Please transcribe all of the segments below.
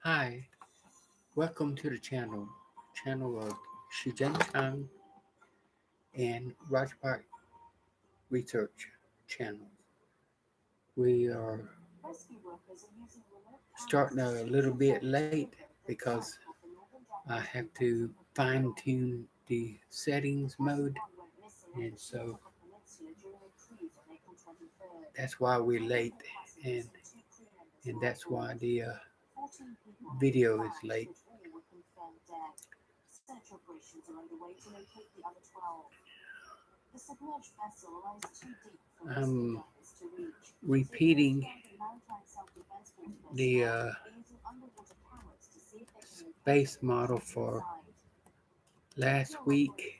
Hi, welcome to the channel of Jeng-Chyang and Rajabhat research channels. We are starting a little bit late because I have to fine tune the settings mode, and so that's why we're late, and that's why the video is late. I'm repeating the space model for last week.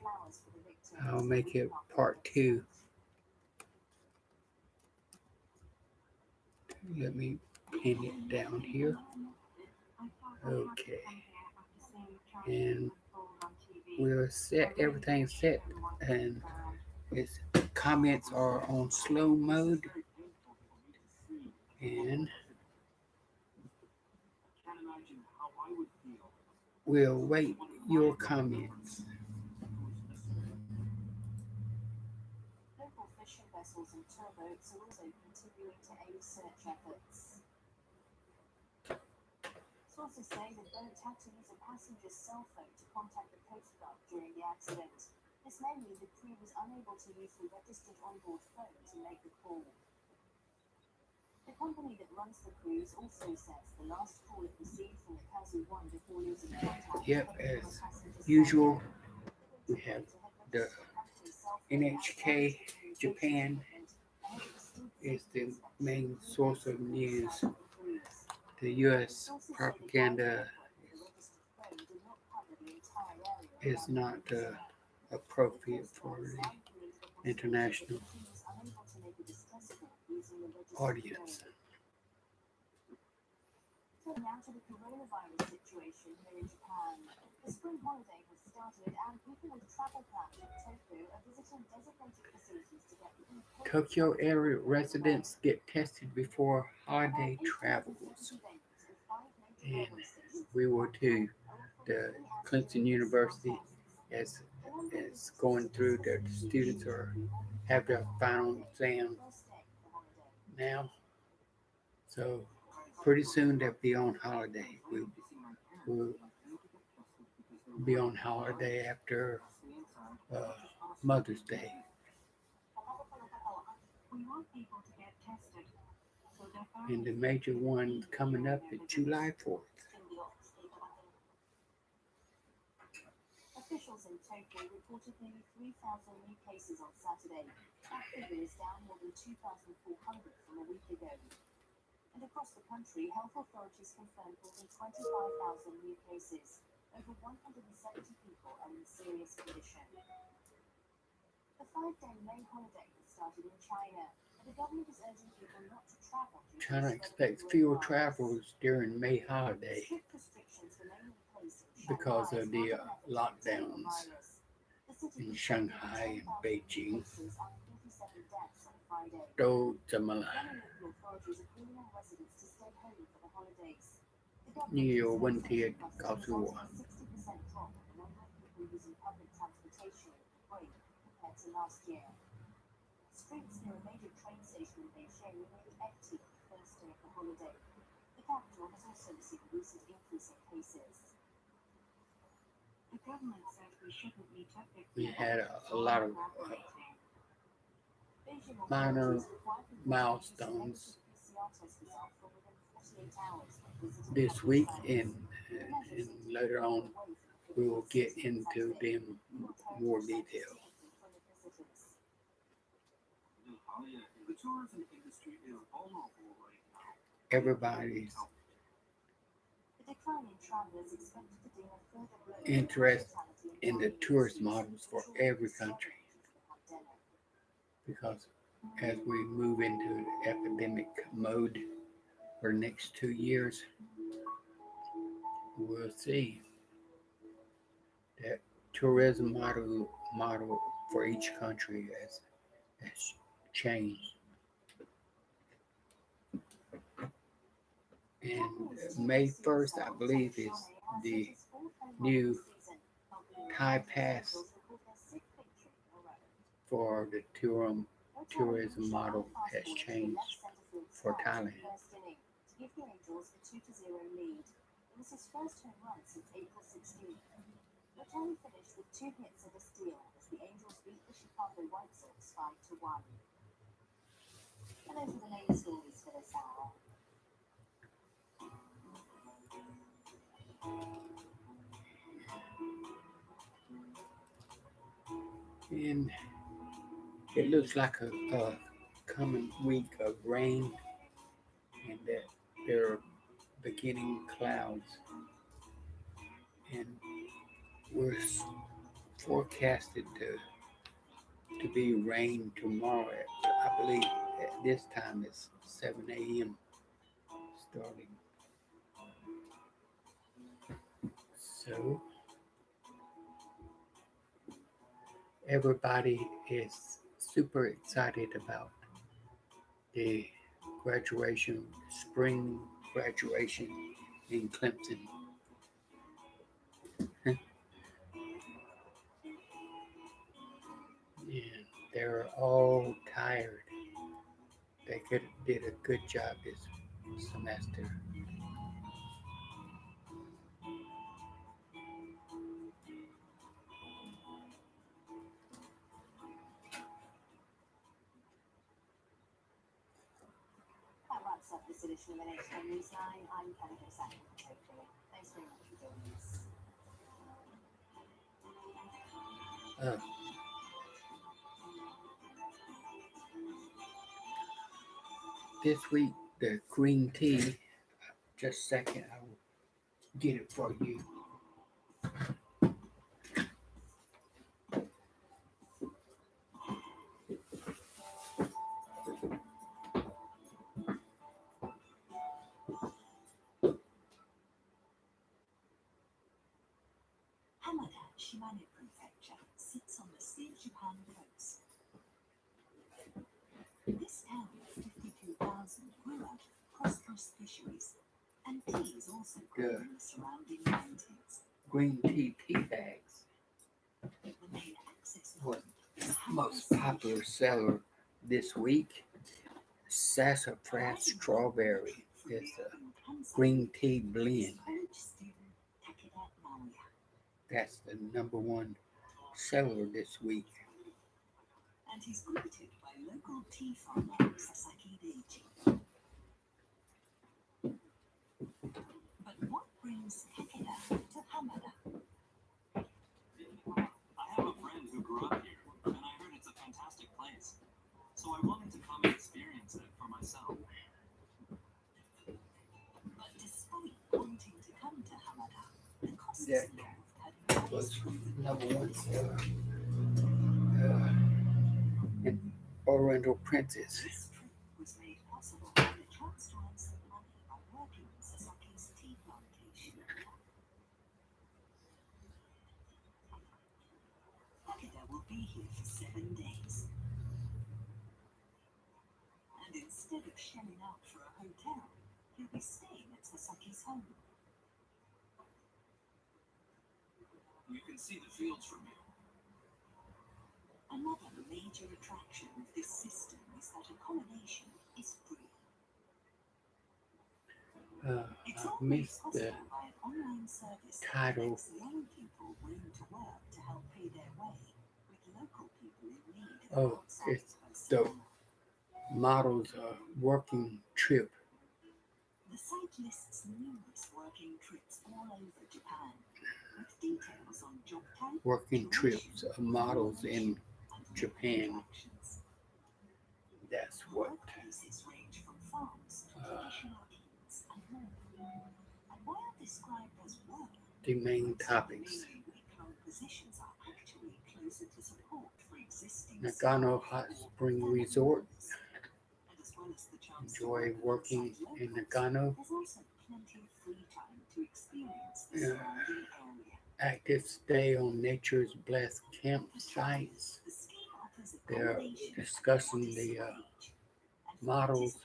I'll make it part two. Let me pin it down here. Okay. And we'll set everything set, and its comments are on slow mode, and we'll wait your comments. Yep, as usual, we have the NHK Japan is the main source of news. The U.S. propaganda is not appropriate for the international audience. Tokyo area residents get tested before holiday travels. And we will too. The Clemson University is going through. The students are have their final exam now, so pretty soon they'll be on holiday. We'll be on holiday after uh, Mother's Day. And the major one coming up is July 4th. China expects fewer travelers during May holiday because of the lockdowns in Shanghai and Beijing. Do你有问题告诉我。We had a lot of minor milestones this week, and later on we will get into them more detail. Everybody's interest in the tourist models for every country, because as we move into the epidemic mode for the next 2 years, we'll see that tourism model for each country has changed. And May 1st, I believe, is the new Thai pass for the tourism model has changed for Thailand. And it looks like a coming week of rain, and that there are beginning clouds, and we're forecasted to be rain tomorrow. I believe at this time it's 7 a.m. starting. So everybody is super excited about the graduation, spring graduation in Clemson. And they're all tired. Did a good job this semester. Uh, this week, the green tea. Just a second, I will get it for you. The green tea bags was most popular seller this week. Sassafras strawberry is a green tea blend. That's the number one seller this week. That was number one seller. And Oriental Princess. I missed the title. Oh, it's the model's working trip. Working trips of models in Japan. That's what uh, the main topics. Nagano Hot Spring Resort. Enjoy working in Nagano. Uh, Active stay on nature's blessed campsites. They're discussing the models,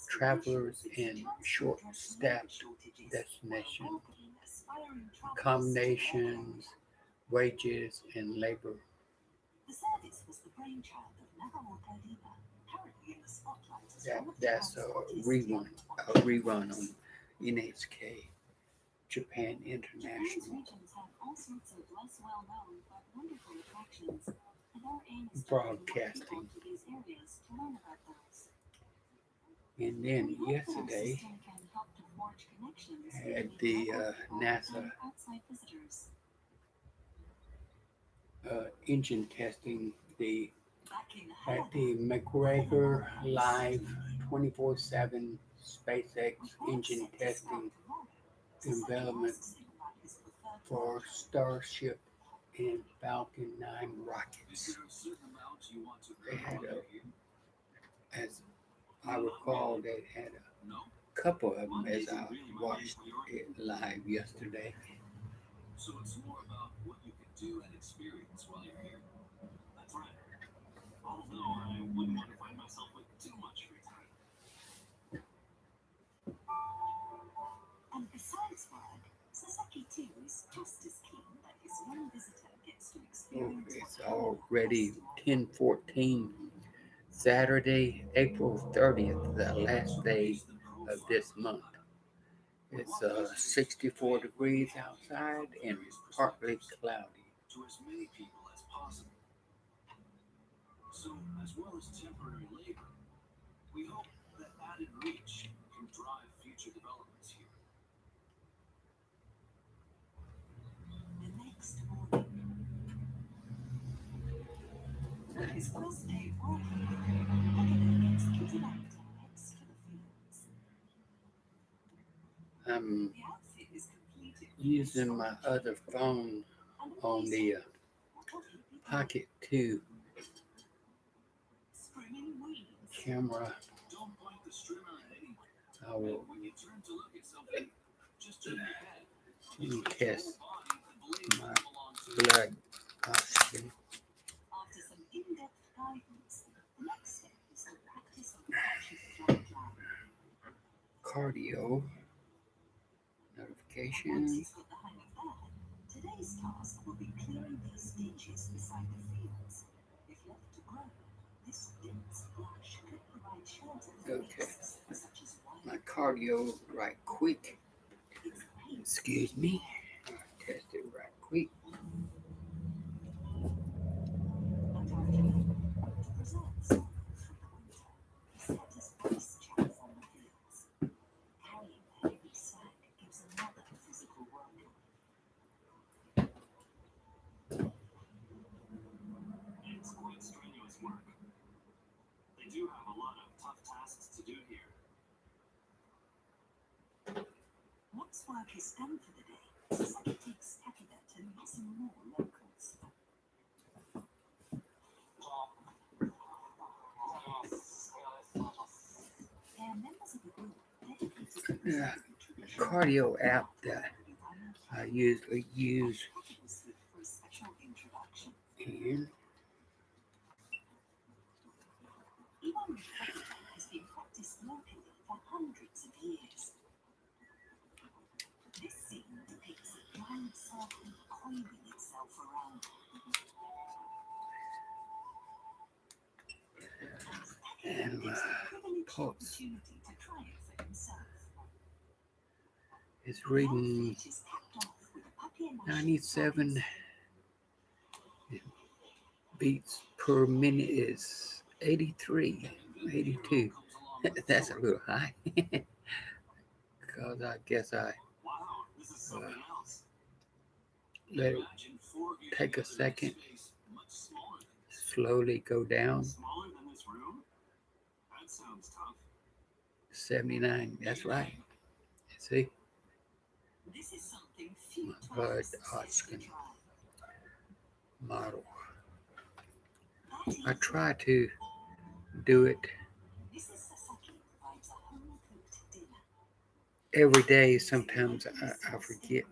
travelers, and short-staffed destination accommodations, wages, and labor. That's a rerun on NHK, Japan International Broadcasting. And then yesterday had the NASA engine testing the at the McGregor Live 24/7 SpaceX engine testing development for Starship and Falcon 9 rockets. They had as I recall, they had a couple of them as I watched it live yesterday. Oh, it's already 10:14. Saturday, April 30th, the last day of this month. It's 64 degrees outside and partly cloudy. I'm using my other phone on the Pocket 2 camera. I will test my blood oxygen. Cardio notifications. Okay, my cardio right quick. Excuse me. Test it right quick. The cardio app that I usually use, and pulse is reading 97 beats per minute is 83, 82. That's a little high because I guess I let it take a second, slowly go down. 79, that's right. See, my blood oxygen model. I try to do it every day. Sometimes I forget.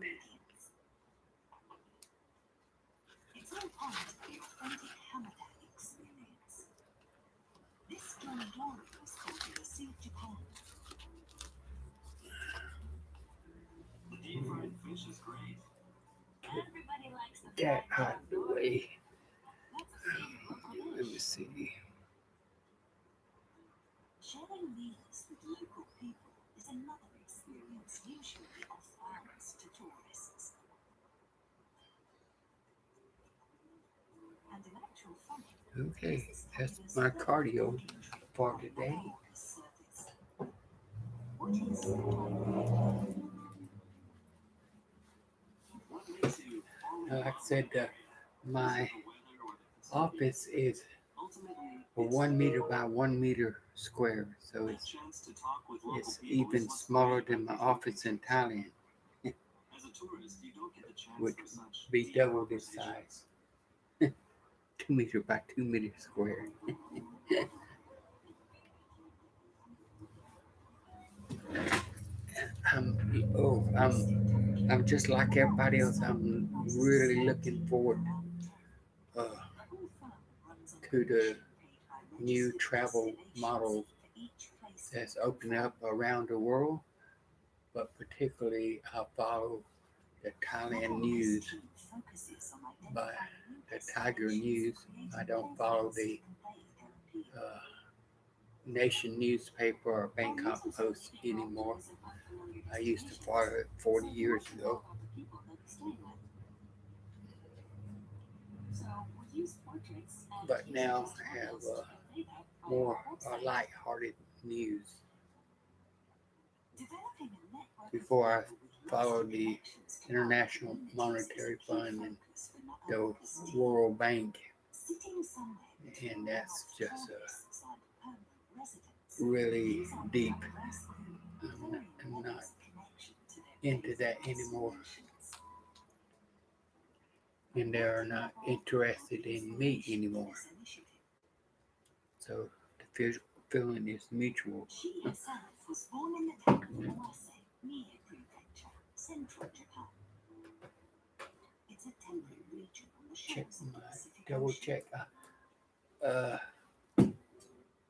Get that out of the way. Let me see. Sharing meals with local people is another experience usually off balance to tourists. And in actual fact, Okay, this is that's Canada's my third cardio walking trip for along the today. Walker's surface. What is walking? Like I said, my office is 1 meter by 1 meter square, so it's even smaller than my office in Thailand. Would be double this size, 2 meter by 2 meter square. I'm I'm just like everybody else. I'm really looking forward uh, to the new travel models that's opening up around the world, but particularly I follow the Thailand news by the Tiger News. I don't follow the uh, Nation newspaper or Bangkok Post anymore. I used to follow it 40 years ago. But now I have more light-hearted news. Before I followed the International Monetary Fund and the World Bank, and that's just really deep. I'm not into that anymore, and they're not interested in me anymore. So the feeling is mutual. She herself was born in the town of Iwase, Mie Prefecture, central Japan. It's a temperate region on the Check shores of the my Pacific double Ocean. check.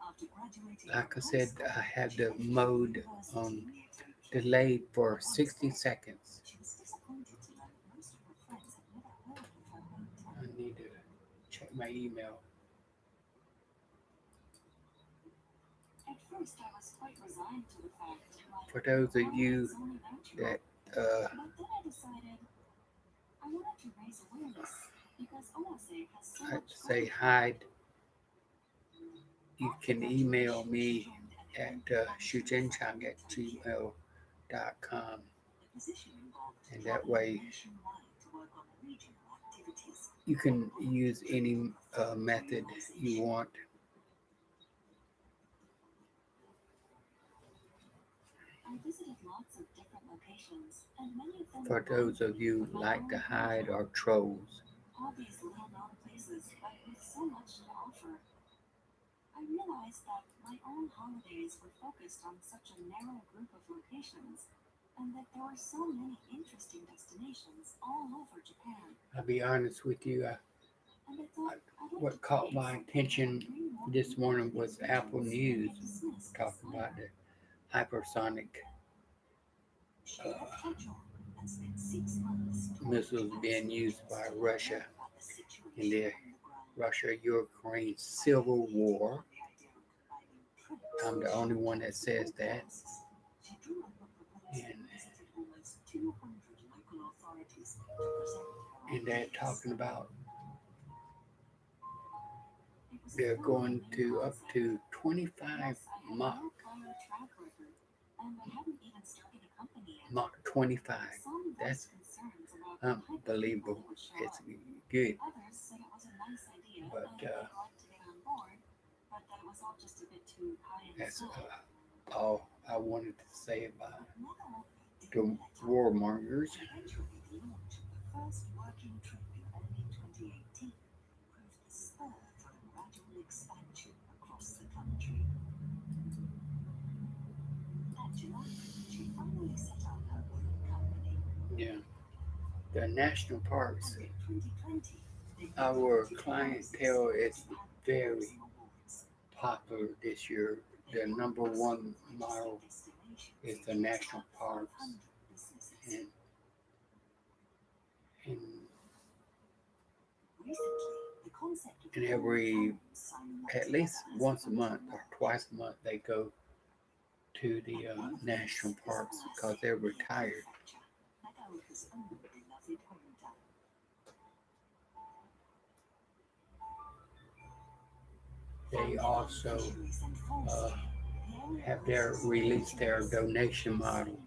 After graduating Like I from high said, school, I had she the headed to mode university. delayed for 60 seconds. She was disappointed to learn that most of her friends had never heard of her hometown. I need to check my email. At first, I was quite resigned to the fact For my those of you holidays only voucher. that But then I decided I wanted to raise awareness because Owase has so much say culture. hide, you can email me at Jeng-Chyang at gmail.com, The position involved and that traveling way nationwide to work on regional activities. you can use any method you want. I visited lots of different locations, and many of them For those of you from my like to own hide hometown. or trolls, All these little-known places, but with so much to offer. I realized that my own holidays were focused on such a narrow group of locations, and that there were so many interesting destinations all over Japan. I'll be honest with you. And I thought I'd like to What caught create my something attention that would bring more this people morning to was these Apple regions and News get dismissed as talking about slander. the hypersonic She left her job and spent 6 months touring missiles Japan's being used regions by to learn Russia more about the in situation the on the ground. Russia-Ukraine I had civil been hitting war. on the idea of combining trips, I'm the only one that shopping, says and that. tasks. She drew up a proposal And and visited almost 200 local authorities to present her and they're ideas. talking about It was a they're going thoroughly to up concept. to 25 Plus, I had Mach no prior track record, and I hadn't even started a company yet. Mach 25. Some That's voiced concerns about the type of people unbelievable. that would show It's up. good, Others said it was a nice idea but and they'd like to get on board, but that it was all just a bit too pie in the that's sky. all I wanted to say about But Mother the didn't let up. warmongers. Eventually, the launch of the first working trip in early 2018 proved the spur for a gradual expansion across the country. That July, she finally set up her own company. Yeah, the national parks. And in 2020, they Our presented clientele roses is Japan very Tourism Awards. popular this year. The number one model is the national parks, and and every at least once a month or twice a month they go to the national parks because they're retired. They also uh, have their release their donation model.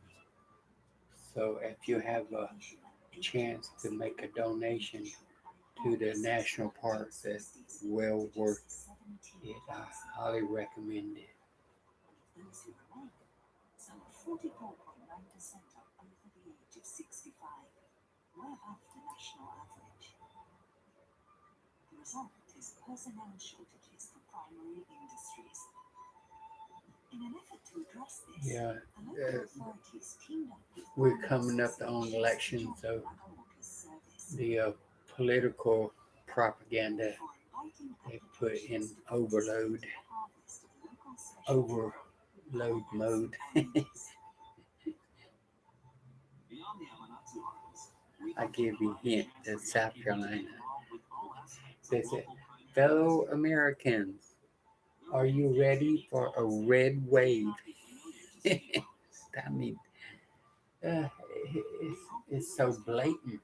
So if you have a chance to make a donation to the national parks, that's well worth it. I highly recommend it. Those who remain, some 44.9% are over the age of 65, way above the national average. The result is personnel shortages for primary industries. In an effort to address this, Yeah, the local authorities teamed up with we're coming up on elections, so service the political propaganda they put in overload mode. I give you a hint that South Carolina. They said, fellow Americans, are you ready for a red wave? I mean, uh, it's so blatant.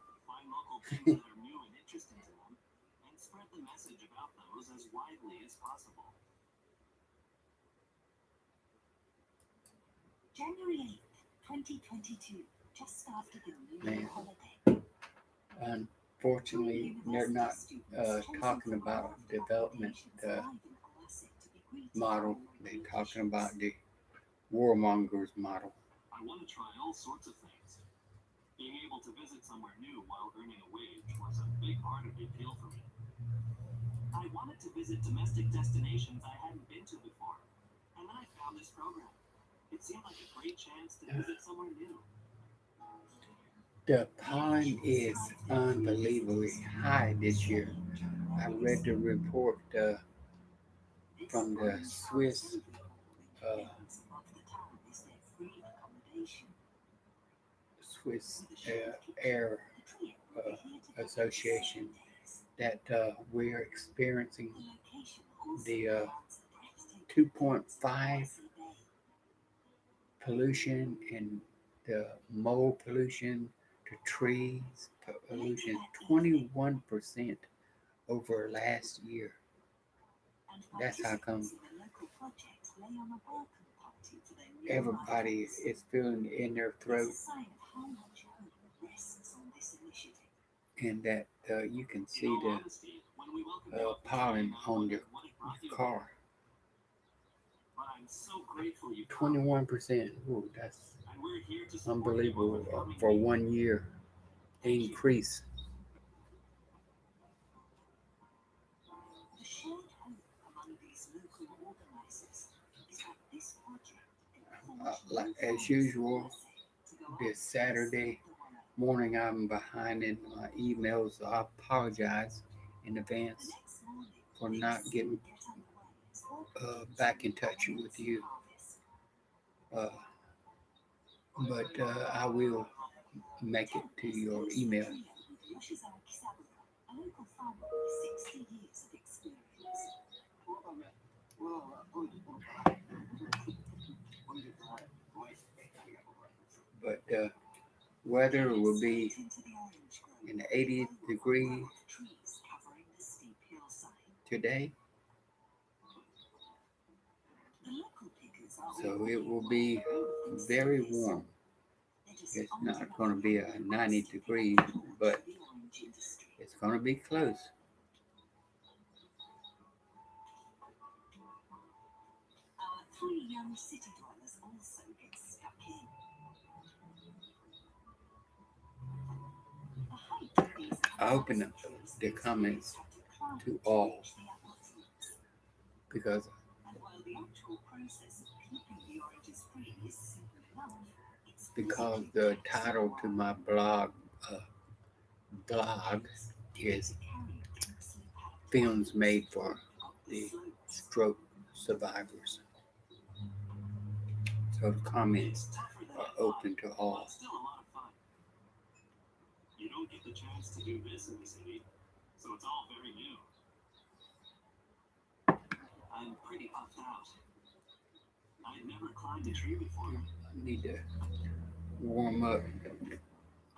January 8th, 2022, just after the New Year Man, holiday. unfortunately, they're not talking about development model. They're talking about the warmongers model. I want to try all sorts of things. Being able to visit somewhere new while earning a wage was a big part of the appeal for me. I wanted to visit domestic destinations I hadn't been to before, and then I found this program. It seemed like a great chance to visit somewhere new. The pollen is unbelievably high this year. I read the report from the uh, Swiss Air Association that we're experiencing the 2.5 pollution and the mold pollution, the trees pollution, 21% over last year. That's how come everybody is feeling in their throat, and that you can see the pollen on your car. 21%. Ooh, that's unbelievable for 1 year increase. The shared hope among these local organizers is that this project Like as usual, this Saturday morning I'm behind in my emails. So I apologize in advance for not getting back in touch with you. Uh, but I will make it to your email. a local farmer with 60 years of experience. But weather will be in the 80th degree today, so it will be very warm. It's not going to be a 90 degrees, but it's going to be close. Our three young city dwellers also get stuck in. The height of these I open up the comments to all because and while the actual process of keeping the oranges free is simple enough, it's the title to my uh, blog is films made for the stroke survivors. So the comments are open to all. still a lot of fun. You don't get the chance to do this in the city, so it's all very new. I'm pretty puffed out. I've never climbed a tree before. I need to warm up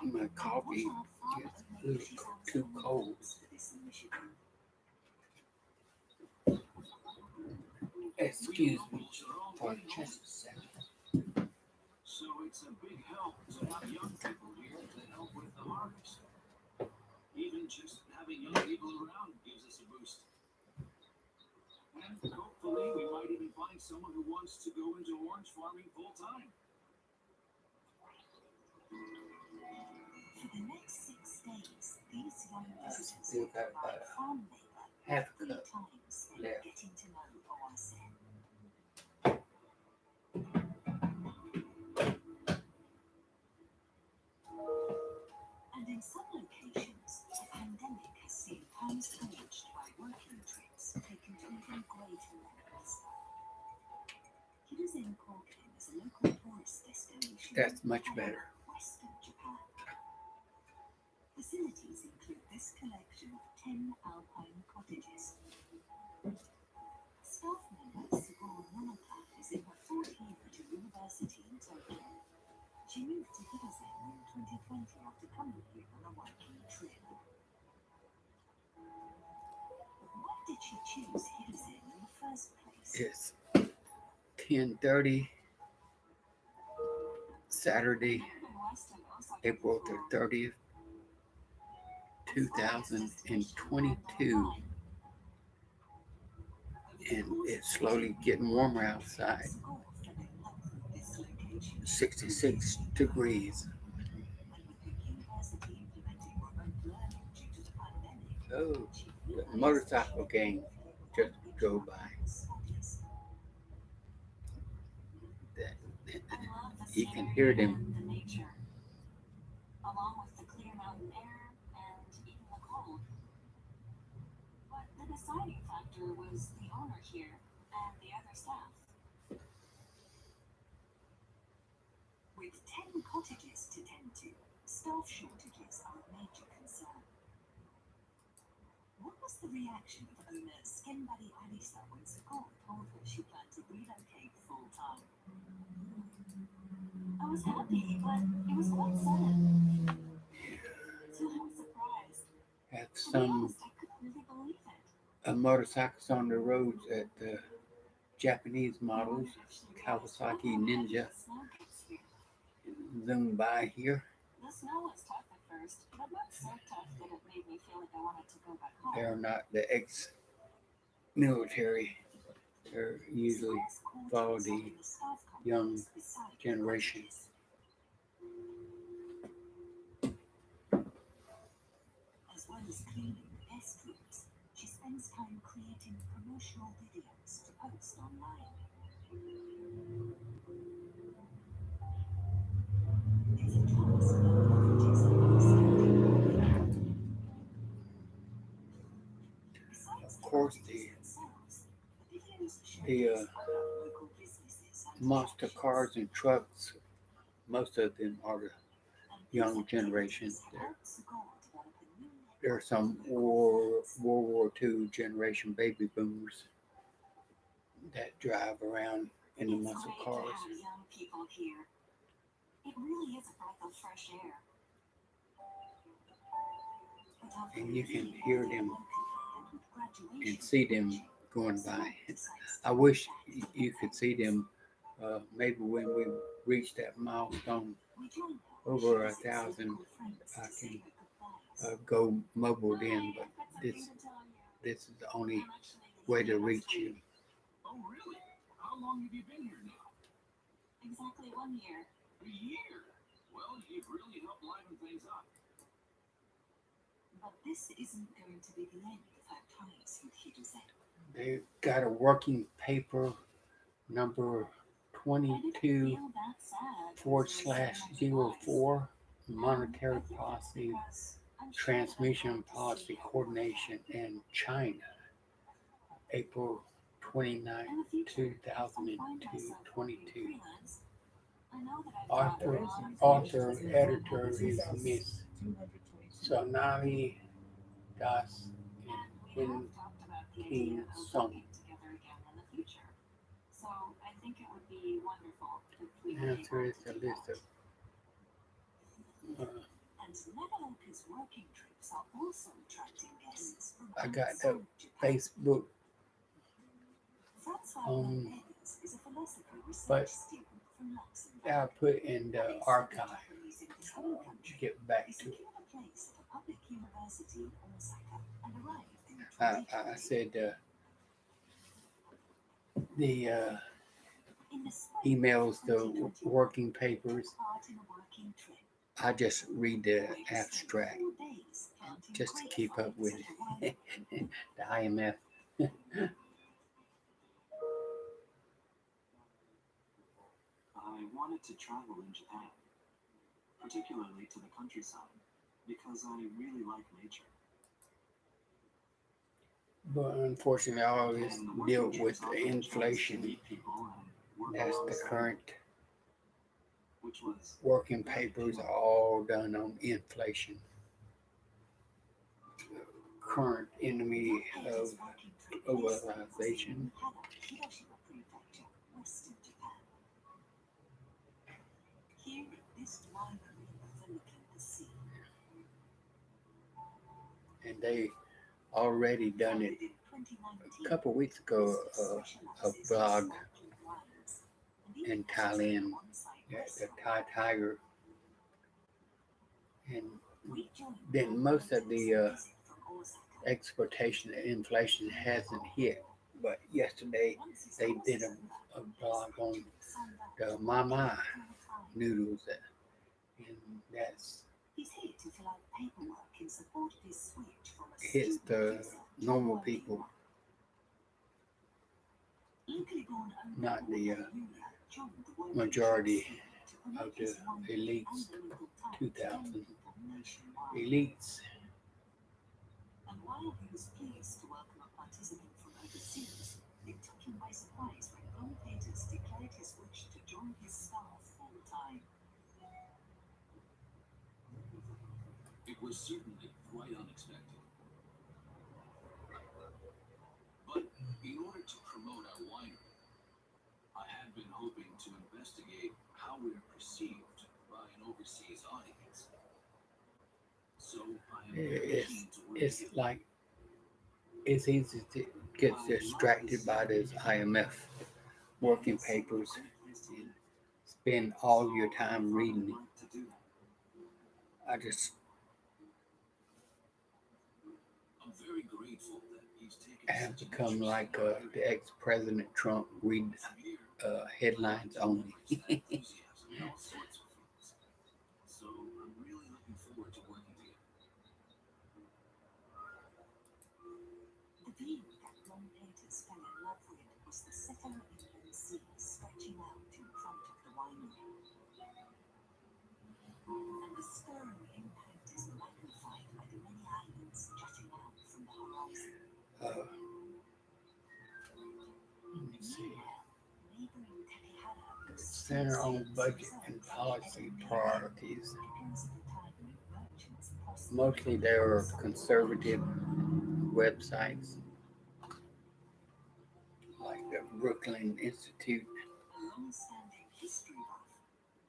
my coffee. It's a little too cold. Excuse me for just a second. So it's a big help to have young people here to help with the harvest. Even just having young people around gives us a boost. And hopefully we might even find someone who wants to go into orange farming full time. For the next 6 days, these young visitors Still got provide about farm labor half a 3 cup times left. getting to know OSN. And in some locations, the pandemic has seen time scorched by working trips taken to even greater lengths. Hiruzen Koken is a local tourist destination That's much better. western Japan. Facilities include this collection of 10 alpine cottages. Staff member Suguru Monaka is in her fourth year at a university in Tokyo. She moved to Hiruzen in 2020 after coming here on a working trip. Why did she choose Hiruzen in the first place? It's 10:30 Saturday, April the 30th, 2022, and it's slowly getting warmer outside. 66 degrees. Oh, the motorcycle gang just drove by. You can hear them. The nature, along with the clear mountain air and even the cold. But the deciding factor was the owner here and the other staff. With 10 cottages to tend to, staff shortages are a major concern. What was the reaction of owner Skenbari Arisa when Sakura told her she planned to relocate full time? I was happy, but it was quite sudden. So I was surprised. Have To be some honest, I couldn't really believe it. motorcycles on the roads at the Japanese models, Kawasaki Ninja, Snow gets here. zoom by here. The snow was tough at first, but not so tough that it made me feel like I wanted to go back home. They're not the ex-military. They're usually follow the young generation. As well as cleaning the guest rooms, she spends time creating promotional videos to post online. It's a task that leverages her understanding of marketing. Besides Of the course, cottages themselves, the videos the showcase other local businesses and monster attractions. cars and trucks, most of them are the And these young generation. activities help Segura develop a new There are network some of local fans. World War II generation baby boomers that drive around in the It's muscle great to cars, have young people here. It really is a breath of fresh air. But after and you a can year hear there them locally and with and graduation see them approaching, going Segura by. decides I to move wish back to her you could see parents. them. Maybe when we reach that milestone We join her as she over visits 1,000, local friends I to say can her goodbyes. go mobile then. Hi, But I've got this something to tell you. this is the only I'm actually way to leaving next reach you. week. Oh, really? How long have you been here now? Exactly 1 year. A year? Well, you've really helped liven things up. But this isn't going to be the end of her ties with Hiruzen. They got a working paper number I didn't 22 feel that sad forward over slash saying my zero goodbyes. 04 I monetary think that's policy because I'm sure that I'm transmission going to policy see everyone coordination again. in China, April 29, In the future, if I find 2022. myself working freelance, I know that I've got a Author, lot of author, connections in editor Japan. is Miss Sonali Das And we in have talked about the idea King of Song. working together again So I think it would be wonderful if we were Answer able is to a do list that. of. Uh, And Nagaoka's working trips are also attracting guests from I got the outside Japan. Facebook Francois on, Mendes is a philosophy research but student from I Luxembourg, put in and the instead of archive. Japanese in his home country, Get back he to it. secured a place at a public university in Osaka and arrived in I 2020. said the In the spring of emails, the 2021, working he took papers. part in a working trip. I just read the Where he spent abstract 4 days planting just to keep up grapevines with at the it. winery. The IMF. I wanted to travel in Japan, particularly to the countryside, because I really like nature. But unfortunately, I always And working deal trips with the offered a chance to inflation. meet people and work That's the alongside them, current which was working very papers are appealing. all done on inflation. Current enemy of Ron working trip next was in globalization. Mihara, Hiroshima Prefecture, western Japan. Here, this winery overlooking the sea, And they already done it founded in a 2019, couple of weeks this ago. A specializes in blog sparkling wines and even in has its own Thailand, on-site the restaurant. Thai Tiger, and We joined then Ron most of Peters' the visit from Osaka. exportation inflation hasn't hit. But yesterday Once his they course did is over, a he's blog on virtually sold out the mama full time. noodles, and that's He's here to fill out paperwork in support of his switch from a hits student the visa to a normal working people, one. Locally born owner not the Oda Yuya joined the working trip majority scheme to promote of the his winery and elites, the local town to young 2,000 people nationwide. elites. And while he was pleased to welcome a participant from overseas, it took him by surprise when Ron Peters declared his wish to join his staff full time. It was certainly quite unexpected. But in order to promote our winery, I had been hoping to investigate how we're perceived by an overseas audience. So I am very It's keen to work it's together. like it's easy to get I love this distracted by city. this IMF And working it's simply a papers great place to and live. spend So all your I time thought I'd reading it. like to do that. I just I'm very grateful that he's taken have such an become interest in like our area. the ex-president Trump, read From here, I hope headlines to only. leverage that enthusiasm in all sorts of fields. So I'm really looking forward to working together. The view that Ron Peters fell in love with was the Settler Inland Sea stretching out in front of the winery. And the stirring impact is magnified by the many islands jutting out from the horizon. Uh, let me see. Meanwhile, neighboring Takehara still Center on stands budget preserved and by the policy ever-needing priorities. because of the time when merchants prospered Mostly and they're sought conservative protection. websites like the Brooklyn Institute. A long-standing history buff,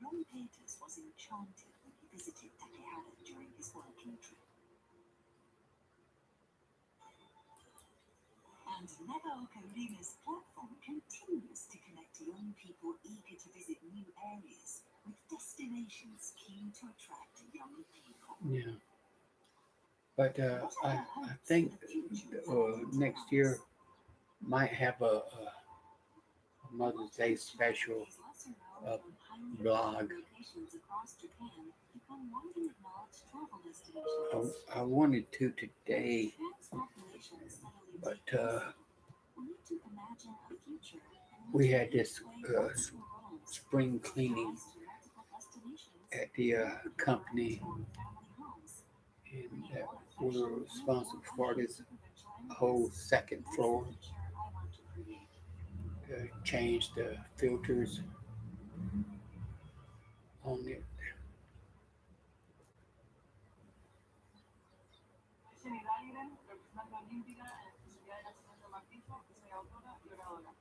Ron Peters was enchanted when he visited Takehara during his working trip. And Nagaoka Urime's platform continues to connect young people eager to visit new areas with destinations keen to attract young people. Yeah, but What are I your I hopes for think the future of our next year enterprise? might have a Mother's Day special Is lesser known uh, from highly blog. attractive locations across Japan become widely acknowledged travel I, destinations. I wanted to With today, Japan's population steadily but decreasing, we need to imagine a future in we which we had each this play multiple roles, spring with cleaning ties to multiple destinations, at the or with friends company, or family homes, and bringing that more we were affection and more responsible for money this to provincial whole emigrants. second That's the floor. future I want to create. Change the filters on it.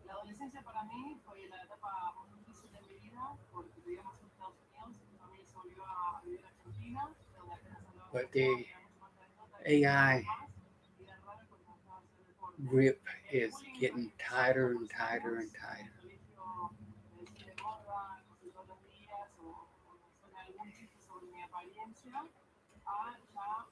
La adolescencia para mí fue la etapa más difícil de mi vida porque vivíamos en Estados Unidos y mi familia se volvió a vivir a Argentina, donde apenas hablábamos But español, the era mucho más anécdota y AI más. Y era raro porque me gustaba hacer deporte. grip El is bullying getting empezó a los tighter and 14 tighter and años, en el tighter. colegio me decían de gorda casi todos los días o me hacían algún chiste sobre mi apariencia, a ya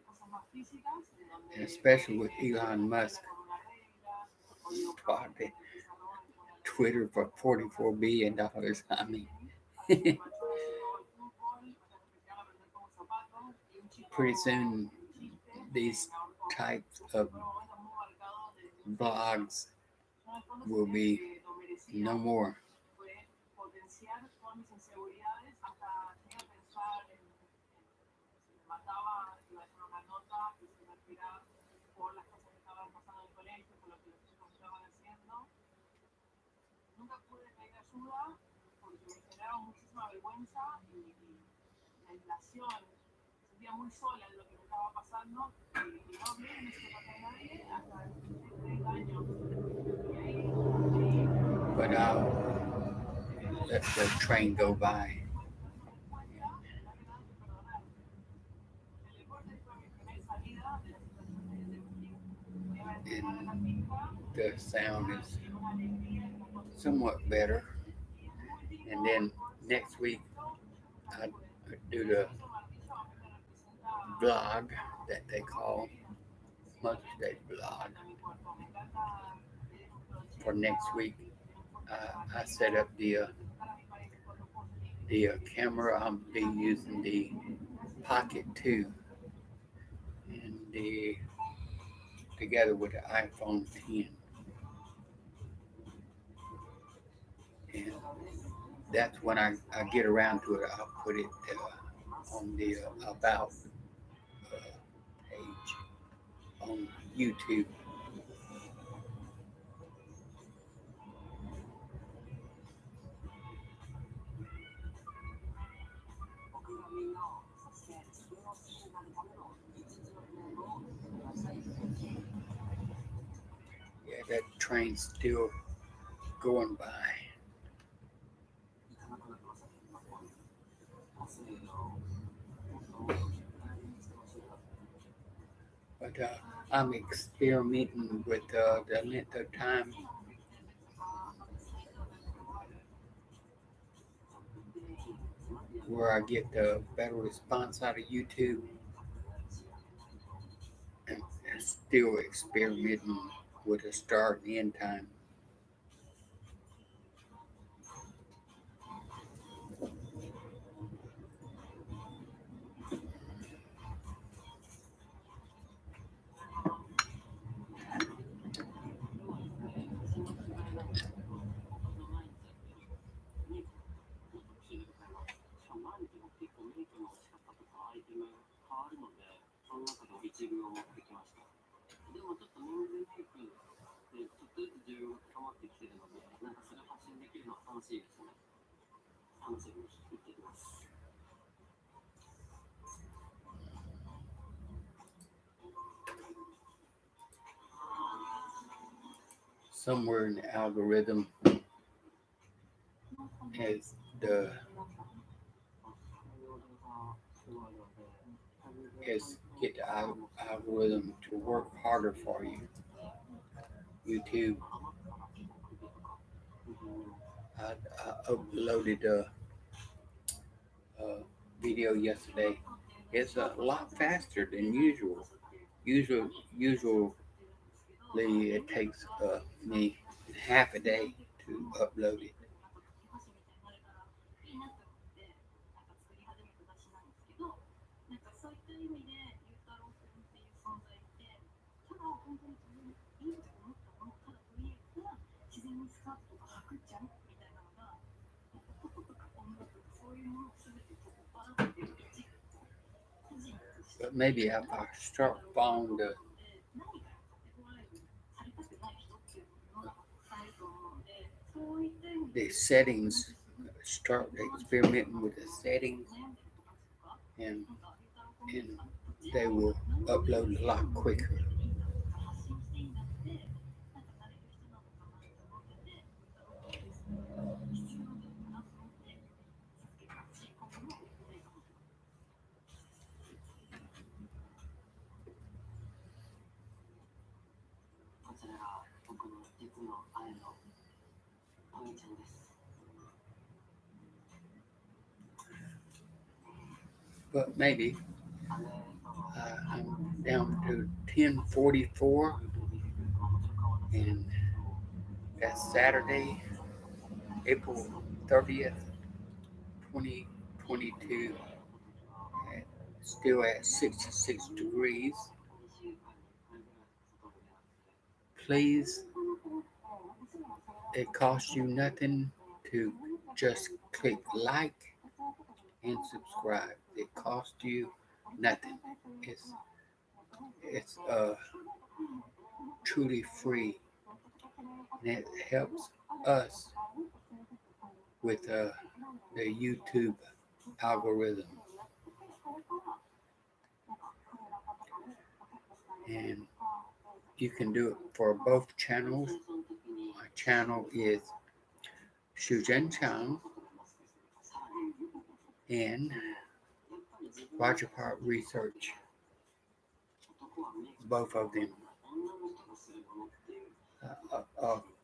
cosas más físicas, en And donde por especially ahí with me decían en la Elon escuela Musk con una regla, o dibujamos bought con the el pizarrón con el Twitter laberinto, for o locas $44 billion. I mean, bullying, a mi machorra se jugaba al fútbol, hasta que me quedaban a aprender con un zapato, y un pretty chico, soon un chiste, these me ahorcó. types of Fueron momentos muy marcados de mi infancia. blogs Yo en el fondo will sentía be que lo no merecía, more. fue potenciar todas mis inseguridades hasta llegué a pensar en si me mataba, iba a dejar una nota que se iba a tirar por las cosas que estaban pasando en el colegio, por lo que los chicos estaban haciendo. Nunca pude pedir ayuda porque me generaba muchísima vergüenza y aislación. Me sentía muy sola en lo que me estaba pasando y no hablé, no se lo conté a nadie hasta que cumplí 30 años. Y ahí But I'll let the train go by. después me di cuenta que no había nada que perdonar. El deporte fue mi primera salida de la situación de bullying. Me iba a entrenar a la And finca the y sound era is una alegría y una cosa somewhat better. increíble. Y es muy And lindo then poder ser next un week ejemplo y yo nunca I pude. do Eso the que hizo Martillo a mí me representa vlog that they por toda mi call vida. Mother's Day Simplemente me vlog encanta mi cuerpo, me encanta tener un for next 80, week. tener un cuerpo I set llamativo up y presentar a mi pareja con lujos the líquidos. camera. I'll be using Realmente the fue casi Pocket 2 and the together with the iPhone 10, and that's when I get around to it. I'll put it on the about page on YouTube. Yeah, that train's still going by, but I'm experimenting with the length of time where I get the better response out of YouTube, and still experimenting with the start and end time. Somewhere in the algorithm is the is get the algorithm to work harder for you. YouTube, I uploaded a video yesterday. It's a lot faster than usual. Usually it takes me half a day to upload it. いいなと思って、そこから始めることがしないんですけど、なんかそういった意味で言ったら、オープンっていう存在って、キャラをコントロールするっていうことができると、自然にスカートとか履くじゃんみたいなのが、男の子ってそういうものを全てこうバーって出てきて、個人として、個人として個人っていうか、The settings start experimenting with the settings, and and they will upload a lot quicker. れが僕の実の姉のお兄ちゃんです。but maybe 姉との I'm down to 10:44, 見てくるともちろん顔出せるん and ですけど、that's Saturday, April 30th, 2022. And still at 66 degrees. Please, it costs you nothing to just click like and subscribe. It costs you nothing. It's it's truly free, and it helps us with the YouTube algorithm. And you can do it for both channels. My channel is Jeng-Chyang and Rajabhat Research, both of them.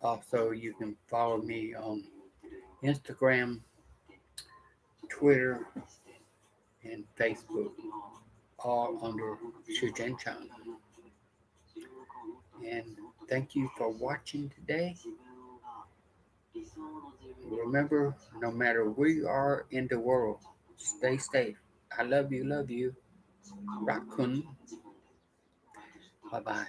Also, you can follow me on Instagram, Twitter, and Facebook, all under Jeng-Chyang. And thank you for watching today. Remember, no matter where you are in the world, stay safe. I love you. Raccoon. Bye bye.